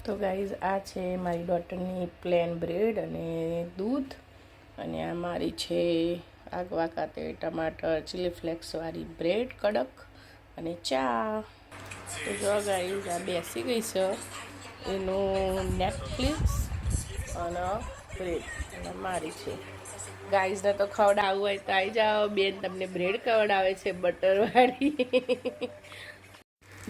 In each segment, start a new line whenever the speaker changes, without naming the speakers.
તો ગાઈઝ આ છે મારી ડોટરની પ્લેન બ્રેડ અને દૂધ અને આ મારી છે આગવા કાતે ટમાટર ચીલી ફ્લેક્સવાળી બ્રેડ કડક અને ચા. તો જો ગાઈઝ આ બેસી ગઈ છે એનું નેટફ્લિક્સ અને બ્રેડ અને મારી છે. ગાઈઝને તો ખવડાવવું હોય તો આવી જાઓ, બેન તમને બ્રેડ ખવડાવે છે બટરવાળી.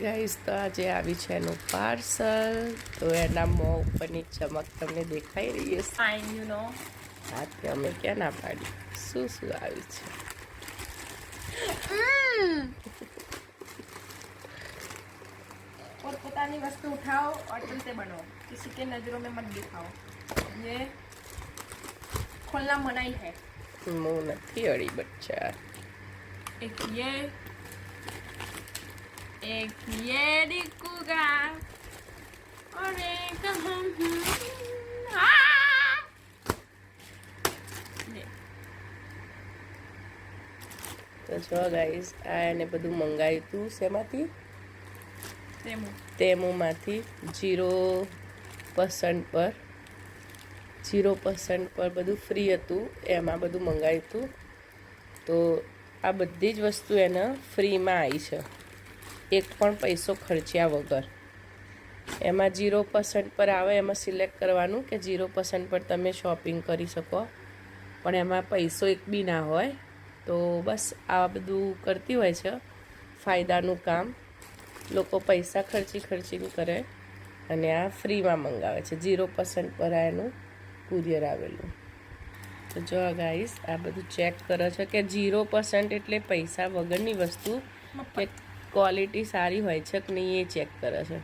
ગાઈઝ તો આજે આવી છે એનું પાર્સલ. તો એના મોં ઉપરની ચમક તમને દેખાઈ રહી છે. Fine you know. હા તે અમે ક્યાં ના પાડી. શું શું આવી છે?
और પોતાની वस्तु उठाओ और चलते बनो, किसी के नजरों में मत दिखाओ. ये खोलना मनाही है.
मुँह નથી અડી બચ્ચા.
एक ये दिखूंगा और एक हम
તો જો ગાઈઝ આ એને બધું મંગાવ્યું હતું શેમાંથી? તેમુમાંથી 0% પર બધું ફ્રી હતું. એમાં બધું મંગાવ્યું હતું. તો આ બધી જ વસ્તુ એને ફ્રીમાં આવી છે, એક પણ પૈસો ખર્ચ્યા વગર. એમાં 0% પર આવે, એમાં સિલેક્ટ કરવાનું કે 0% પર તમે શોપિંગ કરી શકો, પણ એમાં પૈસો એક બી ના હોય. તો બસ આ બધું કરતી હોય છે ફાયદાનું કામ. લોકો પૈસા ખર્ચીને કરે અને આ ફ્રીમાં મંગાવે છે. 0% પર આ એનું કુરિયર આવેલું. તો જો ગાઈસ આ બધું ચેક કરે છે કે 0% એટલે પૈસા વગરની વસ્તુ કે ક્વોલિટી સારી હોય છે કે નહીં એ ચેક કરે છે.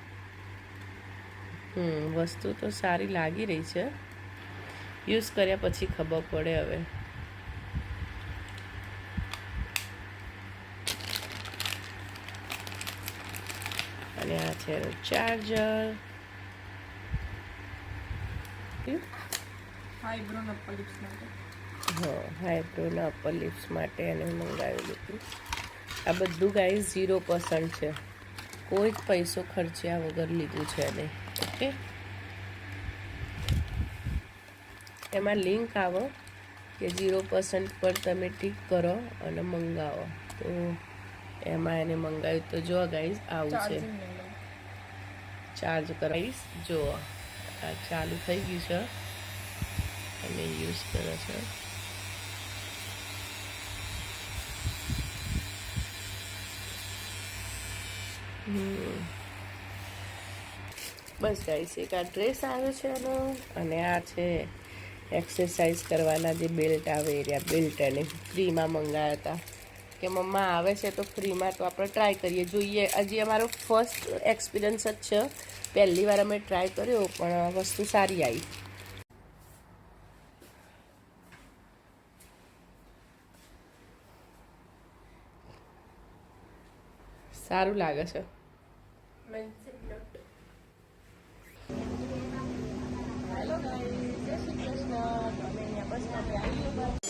વસ્તુ તો સારી લાગી રહી છે, યુઝ કર્યા પછી ખબર પડે હવે. અને આ છે ચાર્જર.
આઈબ્રોના અપર લિપ્સ માટે.
હા, આઈબ્રોના અપર લિપ્સ માટે એને મંગાવેલું હતું. આ બધું ગાઈઝ 0% છે, કોઈ જ પૈસો ખર્ચ્યા વગર લીધું છે એને. ઓકે, એમાં લિંક આવો કે 0% પર તમે ટિક કરો અને મંગાવો. તો એમાં એને મંગાવ્યું. તો જો ગાઈઝ આવું છે. ચાર્જ કરાવીશ. જો આ ચાલુ થઈ ગયું છે અને યુઝ કરે છે. બસ ગાઈસ એક આ ડ્રેસ આવ્યો છે એનો, અને આ છે એક્સરસાઇઝ કરવાના જે બેલ્ટ આવે એ બેલ્ટ એને ફ્રીમાં મંગાવ્યા હતા કે મમ્મા આવે છે તો ફ્રીમાં, તો આપણે ટ્રાય કરીએ, જોઈએ. હજી અમારો ફર્સ્ટ એક્સપિરિયન્સ જ છે, પહેલી વાર અમે ટ્રાય કર્યો, પણ વસ્તુ સારી આવી. સારું લાગે છે. હેલો ગાઈસ, જય શ્રી કૃષ્ણ. અમે અહીંયા બસ સ્ટોપે આવી.